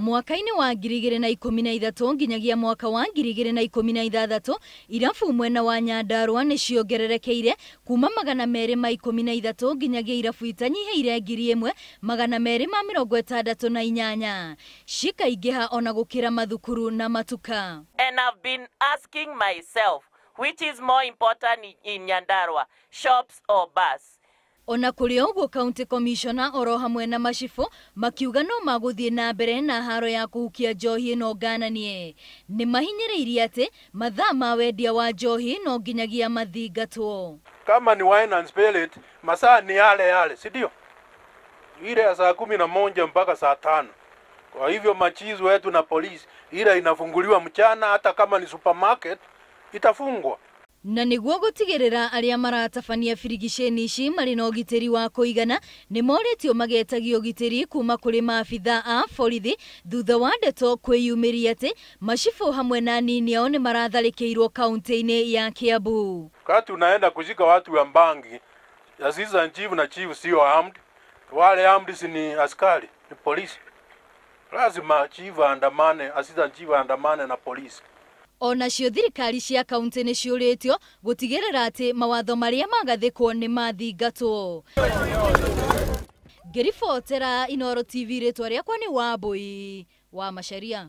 Mwaka-ini wa 2013 nginyagia mwaka wa 2016 irabu mwena wa Nyandarua ni ciongererekeire kuma 213 nginyagia irabu itanyiheire 1,268 cikaingiha ona gukira mathukuru na matuka. And I've been asking myself, which is more important in Nyandarua, shops or bus? Ona kuri uguo county commissioner oro hamwe na Machibu makiuga no maguthie na mbere na haro ya kuhukia njohi no ngananie ni mahinyiririe ati mathaa ma wendia wa njohi no nginyagia mathingatwo. Kama ni wine and spirit masaa ni yale si ndio? Ile ya saa 11 mpaka saa 5. Kwa hivyo machizo wetu na polisi ile inafunguliwa mchana, hata kama ni supermarket itafungwa. Na niguo gutigirira aria maratabania birigiceni ici mari na ugitiri wa kuigana ni moritio magetagio ugitiri kuma kuri maabithaa a borithi thutha wa ndeto kwiyumiria ati Machibu hamwe na anini ao ni maratharikirwo kaunti-ini ya Kiambu. Kati unaenda kushika watu wa mbangi, assistant chief na chief sio armed, wale armed ni askari, ni polisi. Lazima chief andamane, assistant chief andamane na polisi. Ona cio thirikari cia kaunti ni ciuritio gutigirira ati mawatho maria magathikwo ni mathingatwo. Ngiribotera Inooro TV ritwa riakwa ni Wambui wa Macharia.